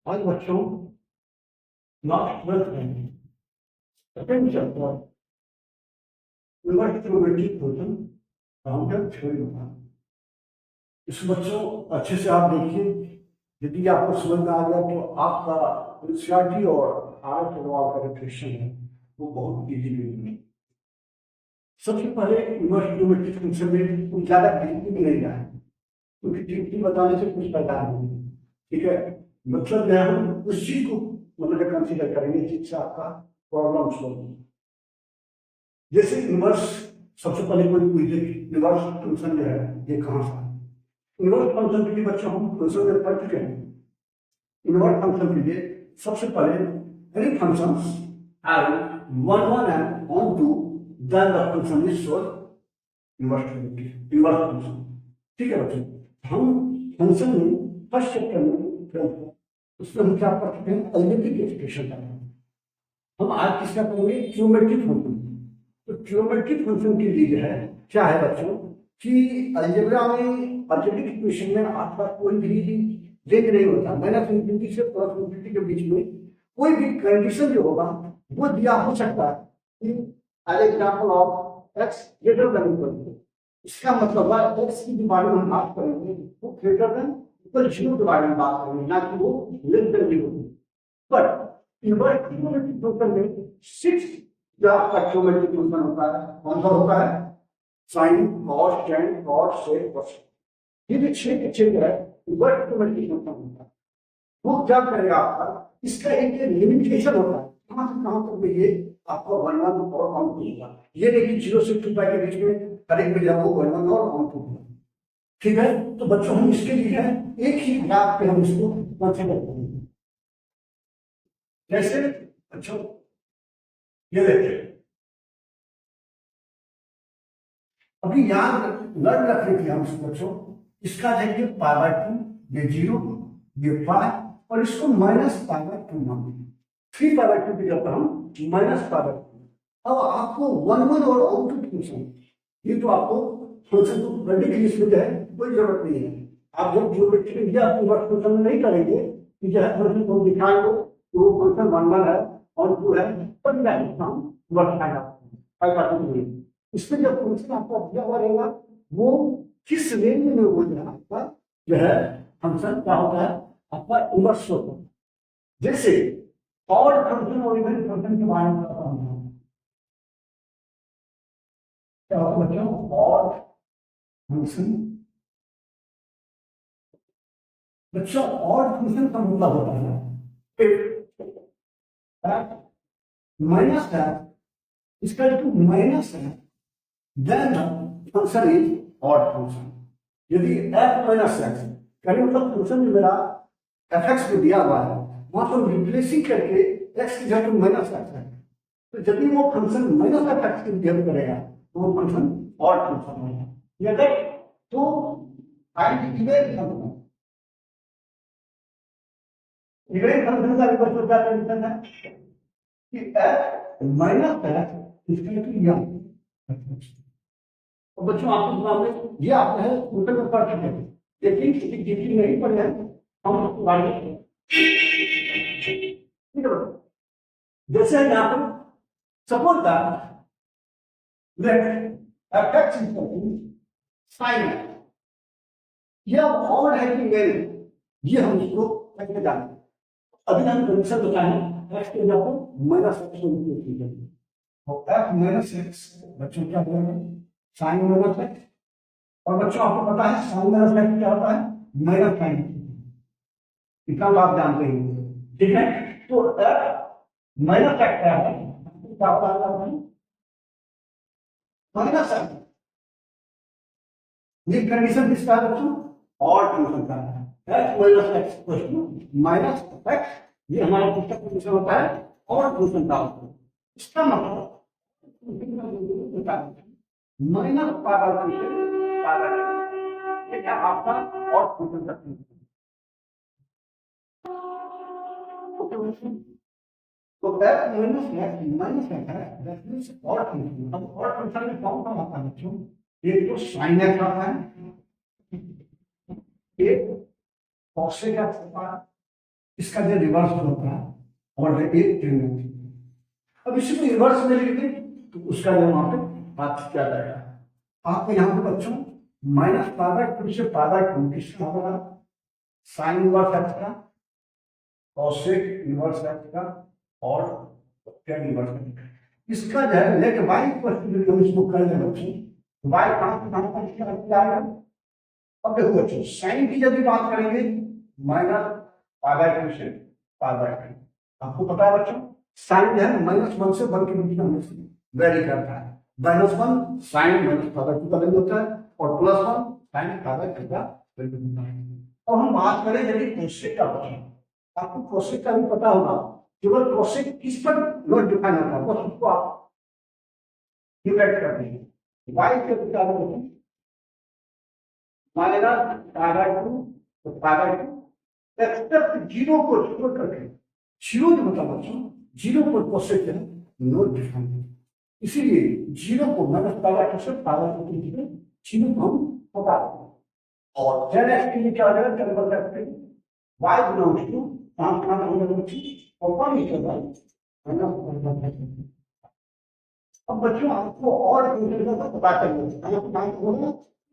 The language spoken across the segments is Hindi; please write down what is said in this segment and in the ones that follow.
आज बच्चों लास्ट ट्वेल्थ में second chapter inverse trigonometric function counter theory होगा। इस बच्चों अच्छे से आप देखिए, यदि आपको समझ में आ गया तो आपका एनसीईआरटी और भारत सवाल का जो क्वेश्चन है वो बहुत इजी है। सबसे पहले इनवर्स ट्रिगोनोमेट्रिक फंक्शन में कुछ ज्यादा डिटेल में नहीं जाए, क्योंकि डिटेल बताने से कुछ फायदा नहीं। ठीक है, मतलब जो है हम उस चीज को मतलब कंसीडर करेंगे जिससे आपका प्रॉब्लम सॉल्व हो। जैसे इनवर्स, सबसे पहले कोई पूछे इनवर्स फंक्शन जो है ये कहाँ से है। इनवर्स फंक्शन के लिए बच्चों हम फंक्शन में पढ़ चुके हैं। इनवर्स फंक्शन के लिए सबसे पहले any function having one and on two, then the function is solved inverse function. ठीक है बच्चों, हम फंक्शन में फर्स्ट चैप्टर में उसमें हम क्या पढ़ चुके हैं, अलजेब्रिक एक्सप्रेशन का। हम आज किसका पढ़ेंगे, ज्योमेट्रिक फंक्शन। तो ज्योमेट्रिक फंक्शन के लिए जो है क्या है बच्चों कि अलजेब्रा में अलजेब्रिक इक्वेशन में आपका कोई भी रेंज नहीं होता। माइनस इनफिनिटी से प्लस इनफिनिटी के बीच में कोई भी कंडीशन जो होगा वो दिया हो सकता है। As example of x greater than equal to, इसका मतलब है एक्स की बारे में हम बात करेंगे वो ग्रेटर देन इक्वल जीरो के बारे में बात करेंगे, ना कि वो less than zero. But inverse trigonometric function में सिक्स जो आपका ज्योमेट्रिक फंक्शन होता है कौन सा होता है, sine cos tan cos sec cosec. ये जो छह के छह है इनवर्स ट्रिगोनोमेट्रिक फंक्शन होता है। वो क्या करेगा आपका, इसका एक लिमिटेशन होता है कहां से कहां तक ये आपको वन वन और काउंट होगा। ये देखिए जीरो से 2 पाई के बीच में हर एक में जब वो वन वन और काउंट होगा। ठीक है, तो बच्चों हम इसके लिए है एक ही ग्राफ पे हम इसको कंसीडर करेंगे। जैसे अच्छा ये देखिए, अभी याद लर्न रखने के लिए हम बच्चों इसका देखिए पाई बाय 2, ये जीरो, ये पाई, और इसको माइनस पाई बाय 2 मान लीजिए। 3 पाई बाय 2 की जगह हम माइनस पाई बाय 2। अब आपको वन वन और आउट फंक्शन, ये तो आपको फंक्शन को करने के लिए इसमें है कोई जरूरत नहीं है। आप जब ज्योमेट्री में दिया तो वर्क फंक्शन में नहीं करेंगे कि जो है फंक्शन को दिखाएंगे तो वो फंक्शन वन वन है और टू है, पर हम वर्क आएगा। इसमें जब फंक्शन आपका दिया हुआ रहेगा वो किस रेंज में हो जाए आपका जो है फंक्शन क्या होता है आपका इनवर्स होता है। जैसे ऑड फंक्शन और इवन फंक्शन के बारे में बताता हूं क्या होता है बच्चों, ऑड फंक्शन। बच्चों ऑड फंक्शन का मतलब होता है माइनस है, इसका जो माइनस है then function is odd function. यदि f माइनस एक्स यानी मतलब फंक्शन जो मेरा एफ एक्स में दिया हुआ है वहां पर रिप्लेसिंग करके एक्स की जगह माइनस एक्स है, तो जब भी वो फंक्शन माइनस एफ एक्स की बिहेव करेगा तो वो फंक्शन ऑड फंक्शन होगा। ये देख तो फाइंड इवेंट फंक्शन का रिवर्स क्या कंडीशन है कि f minus x equal to यम। और बच्चों आपके सामने ये आपने है ऊपर में पढ़ चुके हैं, लेकिन किसी डिग्री नहीं पढ़े हैं हम उसको आगे ठीक है। जैसे यहाँ पर suppose that let f x equal to sine x, यह ऑड है कि इवन, ये हम इसको कैसे जानते हैं। अभी हम कंडीशन बताएं एक्स के जगह पर माइनस एक्स को इंक्लूड करेंगे तो एफ माइनस एक्स बच्चों क्या बनेगा साइन माइनस एक्स। और बच्चों आपको पता है साइन माइनस एक्स क्या होता है, माइनस साइन, इतना तो आप जानते हैं। ठीक है, तो एफ माइनस एक्स क्या है, क्या होता है माइनस एक्स। ये कंडीशन किसका है बच्चों, ऑड फंक्शन का है। X minus x equal to minus x, ये हमारा दूसरा कंडीशन होता है ऑड फंक्शन का। इसका मतलब माइनस पावर ये क्या आपका ऑड फंक्शन का तो f माइनस x है, दैट मींस ऑड फंक्शन। अब ऑड फंक्शन में कौन कौन आता है बच्चों, एक तो sin x आता है, एक cos x आता है, इसका जो रिवर्स होता है और एक ट्रेन होती है। अब इसी को रिवर्स में लिख दें तो उसका जो वहां पे बात किया जाएगा। आपको यहाँ पे बच्चों माइनस पाई बाय टू से पाई बाय टू किसका होगा, साइन इनवर्स एक्स का, कॉसेक इनवर्स एक्स का और टेन इनवर्स का। इसका जो है लेट वाई इक्वल टू, हम इसको कर लें बच्चों, वाई कहाँ पर आएगा। अब देखो बच्चों साइन की यदि बात करेंगे माइनस पाई बाय टू से पाई बाय टू, आपको पता है बच्चों साइन जो है माइनस वन से वन के बीच में वेरी करता है। Minus one sine minus pi by two का वैल्यू होता है और plus one sine pi by two का वैल्यू होता है। अब हम बात करें यदि कोसेक का बच्चों, आपको कोसेक का भी पता होगा, केवल कोसेक किस पर नोट डिफाइन होता है, बस उसको आप डिफाइन करते हैं। वाई के बता दो माइनस पाई बाय टू तो pi by two except zero को छोड़ करके, जीरो जो मतलब बच्चों जीरो पर कोसेक है नोट डिफाइन, इसीलिए जीरो को माइनस पाई बाय टू से पाई बाय टू के बीच में जीरो को हम हटा देते हैं। और जेड एक्स के लिए क्या हो जाएगा, कन्वर्ट करते हैं वाई बिलोंग्स टू कहां होने वाली ओपन इंटरवल। अब बच्चों आपको और इंटरवल का पता करना है, नाम होगा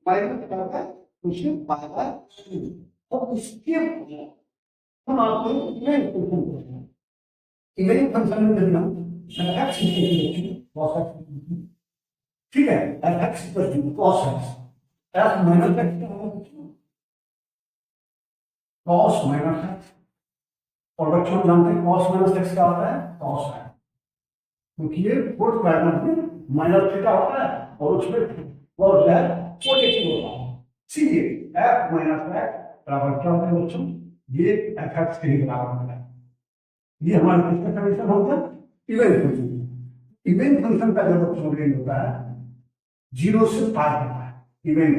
माइनस क्या होगा उसे पाई बाय टू। और इसके हम आपको इवेंट फंक्शन करते हैं, इवेंट फंक्शन में देना एक्स ठीक है, x equal to cos x, f minus x क्या होगा cos माइनस एक्स, और बच्चों जानते हैं cos माइनस एक्स क्या होता है cos है, क्योंकि ये फोर्थ क्वाड्रेंट में माइनस थीटा होता है और उसमें cos है पॉजिटिव होता है, इसीलिए f माइनस एक्स बराबर क्या होता है बच्चों, ये fx के ही बराबर होता है। ये हमारा किसका समीकरण होता है, इवेंट फंक्शन। इवेंट फंक्शन का जब बच्चों रेंज होता है जीरो से पाई होता है, इवेंट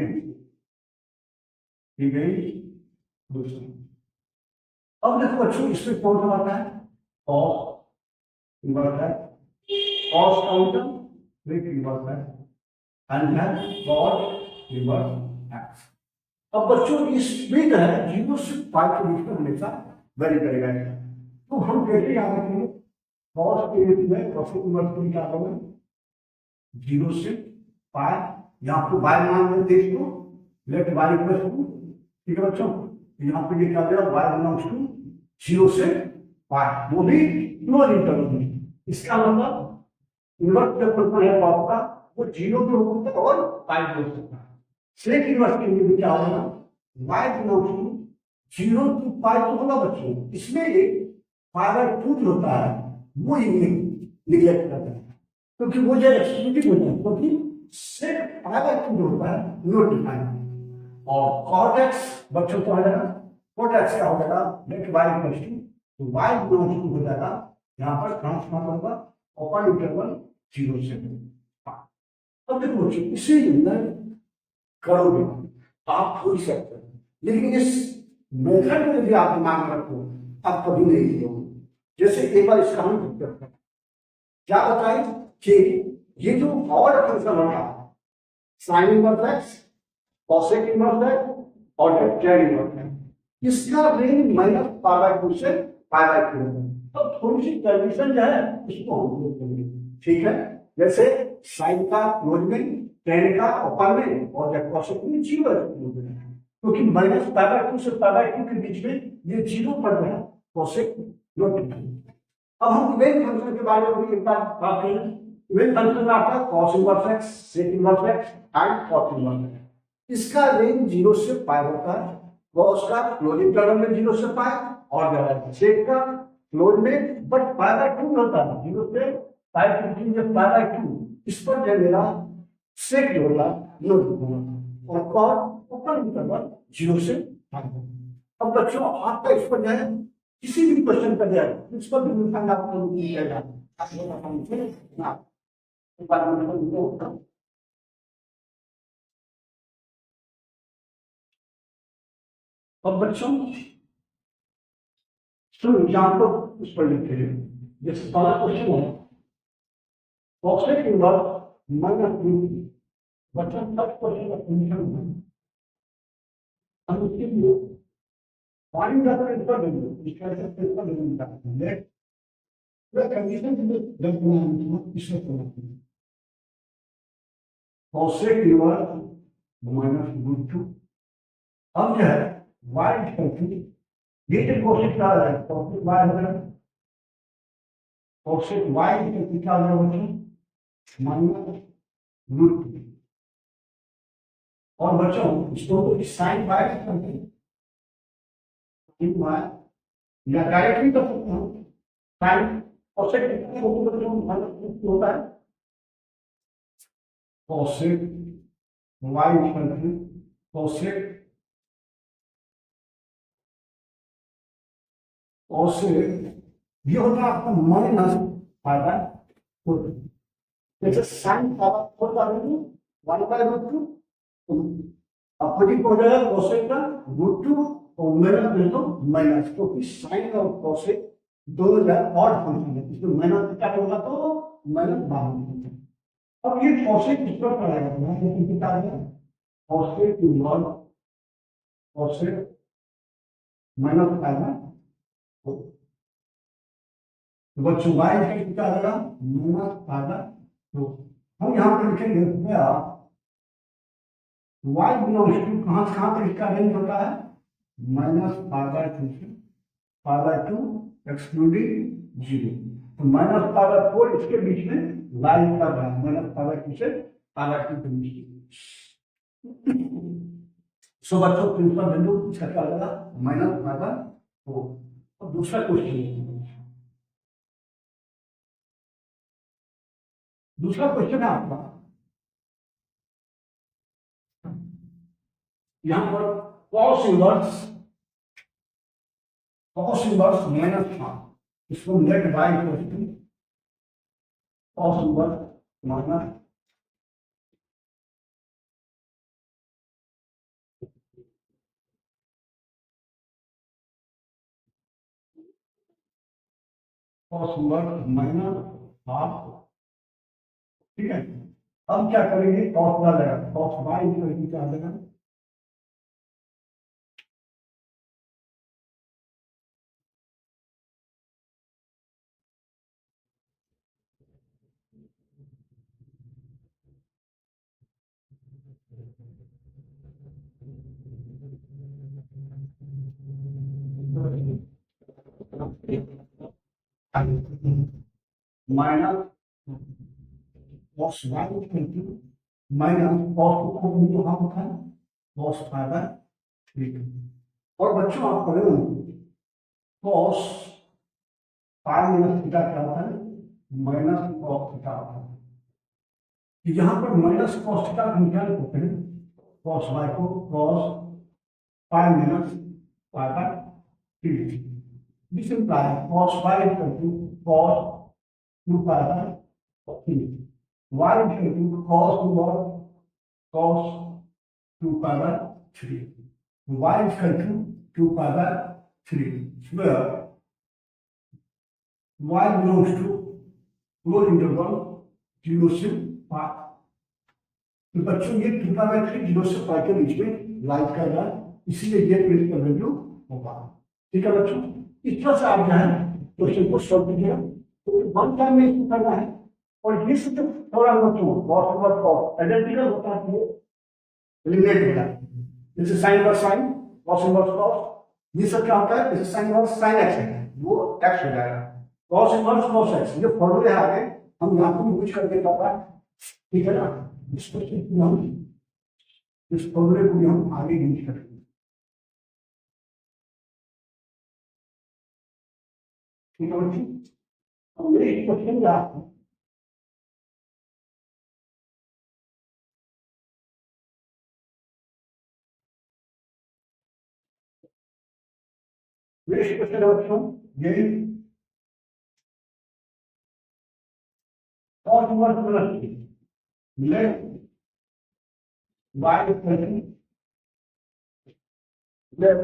दूसरा। अब देखो बच्चों इसमें कौन सा आता है cos इनवर्स है, cos काउंटर विद इनवर्स है एंड है cos इनवर्स x। अब बच्चों इसमें है जीरो से पाई के बीच में हमेशा वेरी करेगा, तो हम कैसे याद रखेंगे cos के बीच में cos इनवर्स को क्या होगा जीरो से पाई, यहाँ पे बाय मान लेते इसको लेट वाई प्लस टू, ठीक है बच्चों, यहाँ पे ये क्या हो जाएगा वाई बिलोंग्स टू जीरो से पाई, वो भी क्लोज इंटरवल में। इसका मतलब इनवर्स जो फंक्शन है आपका वो जीरो पे हो सकता है और पाई पे हो सकता है। सेक इनवर्स के लिए भी क्या होगा y belongs to zero to pi तो होगा बच्चों, इसमें एक पाई बाय टू जो होता है वो निगलेक्ट करता है, क्योंकि वो जो एक्सक्लूसिव होता है, क्योंकि सिर्फ पाई बाय टू जो होता है नोट डिफाइन। और cot x बच्चों को आ जाएगा, cot x क्या हो जाएगा let y equals to y belongs to हो जाएगा, यहाँ पर ट्रांसफॉर्म होगा ओपन इंटरवल जीरो से। अब देखो बच्चों इसे अंदर करोगे आप हो ही सकते हैं, लेकिन इस मेथड में भी आप दिमाग में रखो आप कभी नहीं लिखोगे। जैसे एक बार इसका हम करते हैं, क्या बताएं कि ये जो और फंक्शन होगा sine inverse x cosec inverse x और टेन इनवर्स एक्स, इसका range minus pi by two से पाई बाय टू है। तो थोड़ी सी कंडीशन जो है इसको हम करेंगे, ठीक है, जैसे साइन का क्लोज में, टेन का ओपन में और जब कॉसेक में जीरो है, क्योंकि माइनस पाई बाय टू से पाई बाय टू के बीच में ये जीरो पड़ रहा है कॉसेक नोट। अब हम इवेंट फंक्शन के बारे में भी एक बार बात करें। इवेंट फंक्शन में आपका cos inverse x, sec inverse x and cot inverse x, इसका रेंज जीरो से पाई होता है, cos का क्लोज इंटरवल में जीरो से पाई और sec का क्लोज में बट पाई बाय टू होता है, जीरो से पाई के बीच में पाई बाय टू, इस पर जो मेरा sec जो होता है नो होगा और cot ओपन इंटरवल जीरो से पाई। अब बच्चों आपका इस पर जो है किसी भी क्वेश्चन का जाए इस पर भी निशान आपको मिलेगा ना। अब बच्चों सुन एग्जाम्पल उस पर लिखते हैं, जैसे पहला क्वेश्चन है कॉसेक इनवर्स माइनस बी, बच्चों सब क्वेश्चन का सॉल्यूशन है हम उसके लिए Find the principal value. Equal to principal value. Let the condition the इसमें करना cosec inverse minus root two. अब जो है y इक्वल टू ये जो cosec क्या है cosec y है cosec y इक्वल टू क्या है बच्चों माइनस रूट टू। और बच्चों इसको साइन y करके sin y या डायरेक्टली कर सकते हैं साइन cosec बच्चों माइनस रूट टू होता है cosec y equal to cosec ये होता है आपका माइनस फाइव फोर जैसे साइन फाइव फोर का value one by root two opposite हो जाएगा कोसेक का रूट टू और माइनस दे दो माइनस क्योंकि साइन और कोसेक दोनों जो ऑड फंक्शन है इसमें माइनस क्या होगा तो माइनस बाहर निकलेगा। अब ये कोसेक किस पर पड़ेगा ये कितना है cosec inverse cosec minus five है बच्चों y का कितना आएगा माइनस फाइव तो हम यहाँ पर लिखेंगे y बिलोंग्स टू कहाँ से कहाँ तक इसका रेंज होता है माइनस फाइव बाय टू से five by two excluding zero तो माइनस फाइव बाय फोर इसके बीच में लाइन कर रहा है माइनस फाइव बाय टू से फाइव बाय टू के बीच सो बच्चों प्रिंसिपल वैल्यू इसका क्या आएगा माइनस फाइव बाय फोर। और दूसरा क्वेश्चन है आपका यहां पर cos इनवर्स माइनस था इसको let by question cos inverse minus cos inverse minus half ठीक है। अब क्या करेंगे cos का लेगा cos y इक्वल क्या देगा minus cos y equal minus cos को हम उठाएं cos फाइव बाय थ्री और बच्चों आप पढ़े होंगे cos फाइव माइनस थीटा क्या होता है माइनस cos थीटा होता है। यहाँ पर माइनस cos थीटा हम क्या लिखते हैं cos y को cos five minus five by three this implies cos y equal to cos two pi by three y equal to cos inverse cos two pi by three y equal to two pi by three where y belongs to closed interval zero से पाई। तो बच्चों ये two pi by three zero से पाई के बीच में लाइक कर रहा है इसलिए ये प्रिंसिपल वैल्यू होगा। ठीक है बच्चों इस तरह से आप जो है क्वेश्चन को सॉल्व कीजिएगा तो वन टाइम में इसको करना है और ये जो थोड़ा बच्चों cos इनवर्स cos आइडेंटिकल होता है ये एलिमिनेट होता है जैसे sin inverse sin cos inverse cos ये सब क्या होता है जैसे sin इनवर्स sin x है वो x हो जाएगा cos इनवर्स cos x ये फॉर्मूले आगे हम यहाँ पर यूज करके पाता है ठीक है ना इस फॉर्मूले को हम आगे यूज करेंगे। ठीक है बच्चों अब मेरे क्वेश्चन आपको मेरे क्वेश्चन है बच्चों ये cos inverse plus let y equal to let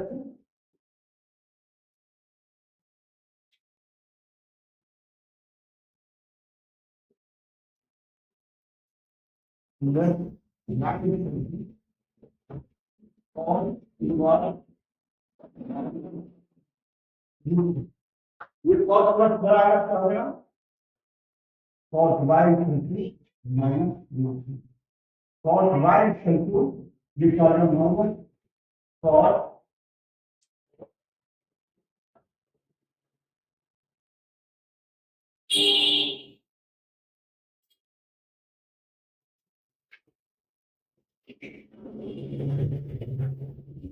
let y equal to cos inverse ये cos प्लस बराबर क्या हो गया cos y equal minus cos y equal to different number cos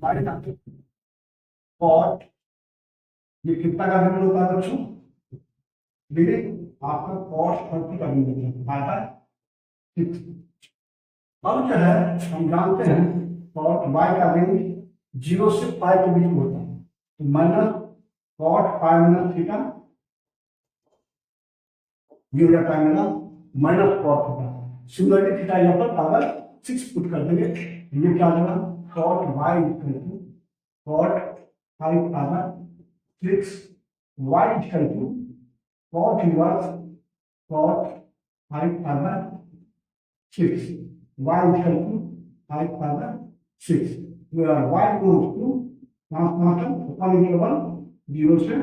minus cos ये कितना का वैल्यू होता है बच्चों देखिए आपका cos 30 का वैल्यू आता है 6। अब क्या है हम जानते हैं cos y का रेंज 0 से पाई के बीच में होता है तो माइनस cos पाई माइनस थीटा ये हो जाता है मेरा minus cos theta. Similarly theta यहाँ पर पावर 6 पुट कर देंगे ये क्या होगा cos y equal to cos 5 power 6 y equal to cos inverse cos 5 power 6 y equal to 5 power 6 where y goes to transformation upon interval 0 से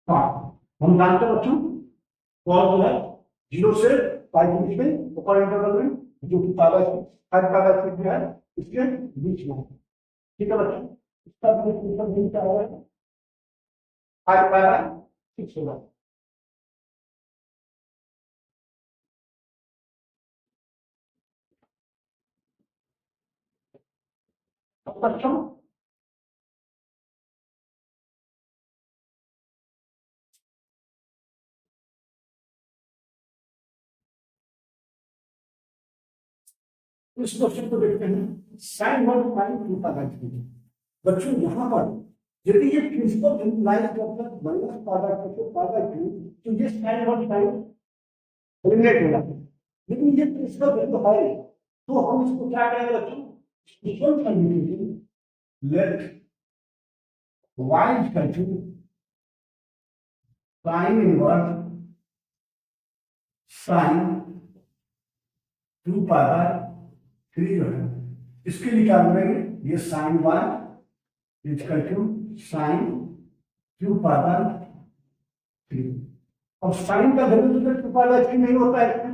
5 हम जानते हैं बच्चों कौन जो है 0 से 5 के बीच में ऊपर इंटरवल में जो कि पावर 5 पावर 6 है इसके बीच में ठीक है बच्चों इसका भी डिफरेंस क्या होगा 5 पावर 6 होगा बच्चों इस क्वेश्चन को देखते हैं sin 1 sin 2 का वैल्यू बच्चों यहाँ पर यदि ये प्रिंसिपल लाइन का मतलब माइनस पावर टू पावर 2 तो ये sin 1 sin एलिमिनेट हो जाता है लेकिन ये प्रिंसिपल वैल्यू है तो हम इसको क्या करेंगे बच्चों डिफरेंट करने के लिए let y equal to sin inverse sin 2 power 3 जो है इसके लिए क्या करेंगे ये sin 1 equal to sin 2 power 3 अब sin का वैल्यू तो 2 पावर 3 नहीं होता है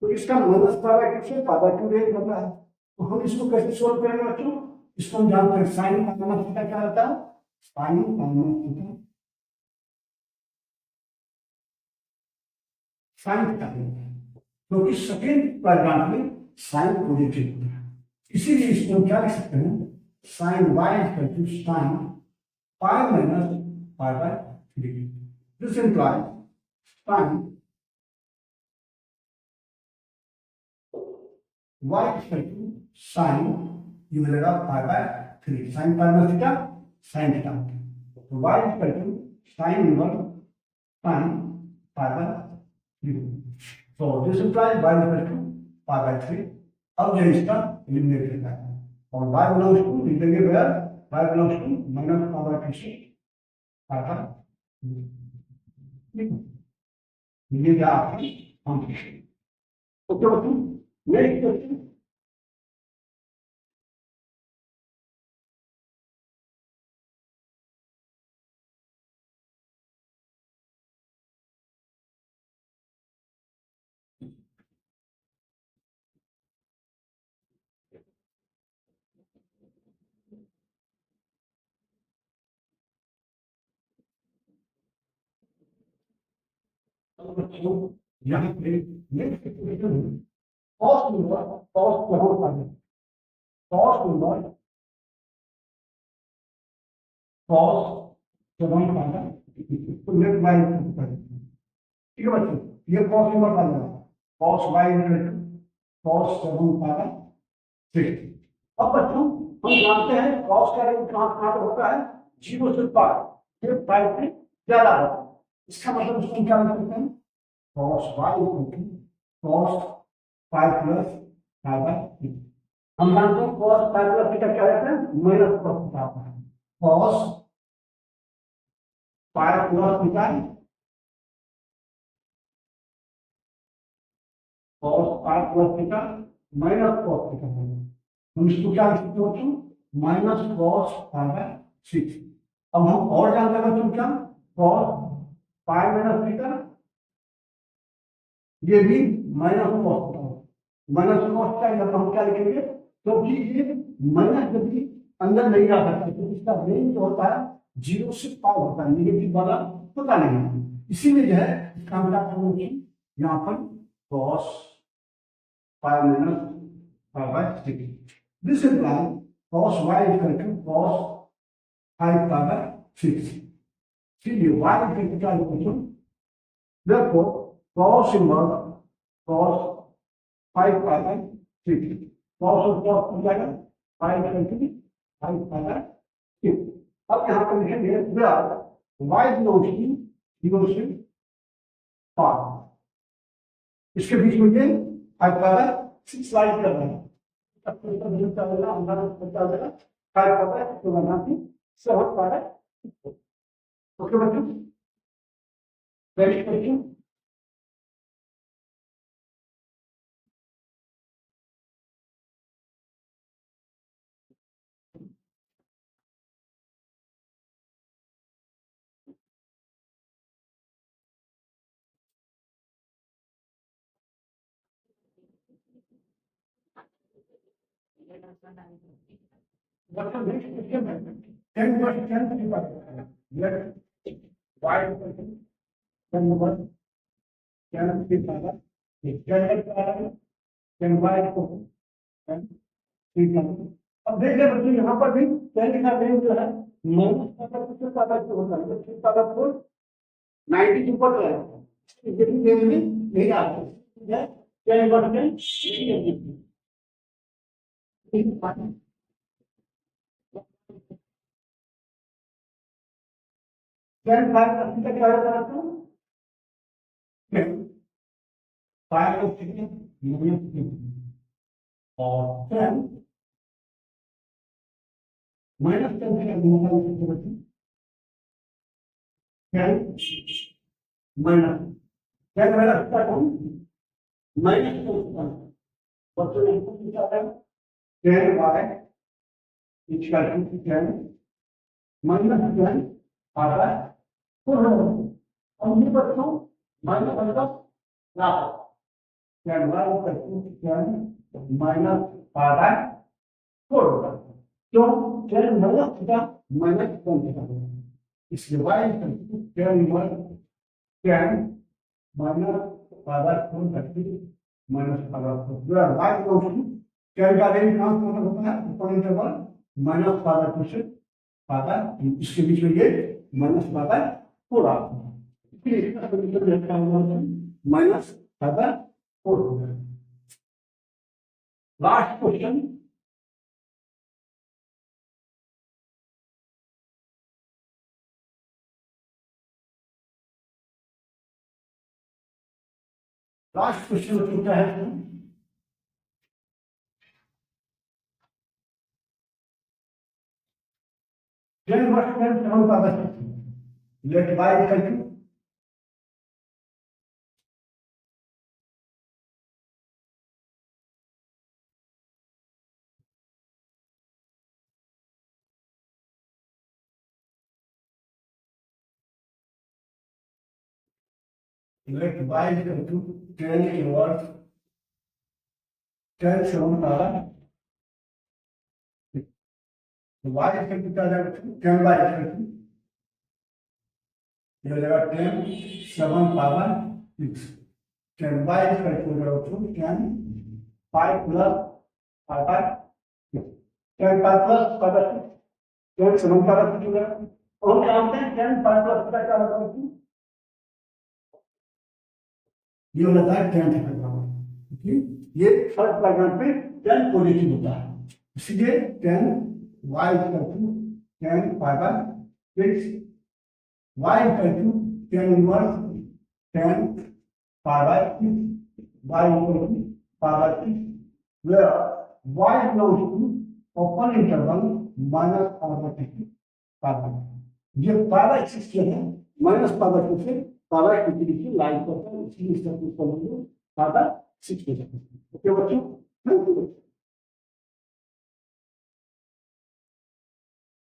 तो इसका माइनस पावर 2 से पावर 2 रेंज होता है तो हम इसको कैसे सोल्व करेंगे बच्चों इसको हम जानते हैं sin माइनस थीटा क्या होता है sin minus theta sin theta क्योंकि सेकेंड क्वाड्रेंट में sin पॉजिटिव होता है इसीलिए इसको हम क्या लिख सकते हैं sin y equal to sin pi minus pi by 3 this implies sin y equal to sin ये मिलेगा pi by 3 sin pi minus theta sin theta तो y equal to sin inverse sin pi by 3 so this implies y equal to pi by 3 अब जो इसका एलिमिनेट करना है और y बिलोंग्स टू लिखेंगे where y belongs to minus power 2 से पावर ये क्या आपकी फंक्शन ओके बच्चों नेक्स्ट क्वेश्चन यहाँ पे next question cost number cost कहाँ पर है कॉस्ट नंबर कॉस्ट जब हम पाना तो लेट बाय ठीक है बच्चों ये कॉस्ट नंबर पाना कॉस्ट बाय कॉस्ट जब हम पाना ठीक अब बच्चों हम जानते हैं कॉस्ट का रेंज कहाँ कहाँ पर होता है 0 से 5 ये 5 से ज्यादा होता है इसका मतलब इसको क्या लिख सकते हैं cos y equal to cos 5 plus pi by 3 हम जानते हैं cos 5 प्लस थीटा क्या रहता है माइनस cos थीटा आता है cos 5 plus theta cos 5 plus theta minus cos theta हम इसको क्या लिख सकते हैं माइनस कॉस पाई बाय 6। अब हम और जानते हैं बच्चों क्या, कॉस पाई माइनस थीटा, ये भी माइनस कॉस, माइनस कॉस का जब हम क्या लिखेंगे, क्योंकि ये माइनस जब भी अंदर नहीं आ सकता तो इसका रेंज होता है 0 से पाई होता है, नेगेटिव वाला होता नहीं, इसीलिए जो है इसका हम क्या करेंगे, यहाँ पर cos pi minus pi by 6, this imply cos y equal to cos 5 pi by 6। चलिए y इक्वल टू क्या लिखेंगे, therefore cos inverse cos 5 pi by 6, cos और cos हो जाएगा 5 इक्वल टू 5 पाई बाय 6। अब यहाँ पर लिखेंगे where y बिलोंग्स टू 0 से पाई, इसके बीच में ये 5 पाई बाय 6 स्लाइड कर रहे हैं, अब तो इसका बिल्कुल क्या होगा, हमारा बच्चा होगा 5 पाई बाय 6 बना के 7 पाई बाय 6। ओके बच्चों, नेक्स्ट क्वेश्चन, बच्चों नेक्स्ट क्वेश्चन है 10 वर्स 10 की बात है, let y equal to 10 verse 10 की पावर 10 पावर 10 y को 10 ठीक है। अब देख ले बच्चों यहाँ पर भी 10 का रेंज जो है माइनस पावर से पावर से होता है, तो पावर को 90 के ऊपर है, ये भी रेंज में नहीं आता है, 10 वर्स 10 10 5 का सीधा क्या होता है, 5 को सीधे माइनस और 10 माइनस 10 से गुणा 10 माइनस 10 माइनस का माइनस 10 बच्चों ने इनको पूछा था 10 y इक्वल टू 10 माइनस 10 आता है, तो हम ये बच्चों माइनस मतलब ना 10 y इक्वल टू 10 माइनस आता है 4 होता है, तो 10 माइनस थीटा माइनस 10 थीटा, इसलिए y equal to 10 minus 10 minus power 4 30 minus power 4, जो y इक्वल टू 10 का रेंज कहाँ से होता है, ऊपर इंटरवल माइनस पावर 2 से पावर, इसके बीच में ये माइनस पावर 4 आता है, इसलिए इसका सॉल्यूशन रहता है माइनस पावर 4 होगा। लास्ट क्वेश्चन, लास्ट क्वेश्चन क्या है, ten verse 10 7 power 6, let y equal to let y equal to 10 inverse 10 7 power, y equal to क्या जाएगा, 10 y इक्वल टू ये हो जाएगा 10 7 power 6, 10 y equal to 10 5 plus power 10 5 plus power 10 7 power 6 हो जाएगा, और हम जानते हैं 10 5 प्लस का क्या होता है, ये हो जाता है 10 थीटा बराबर, ये फर्स्ट फ्रैगमेंट पे 10 पॉजिटिव होता है, इसलिए 10 y equal to 10 power 6, y equal to 10 inverse 10 power 6, y equal to power 6, where y belongs to open interval minus power 6 power, ये पावर 6 जो है माइनस पावर 2 से पावर 2 की लाइन करता है, इसलिए इसका पावर 6 हो जाता है। ओके बच्चों, थैंक यू।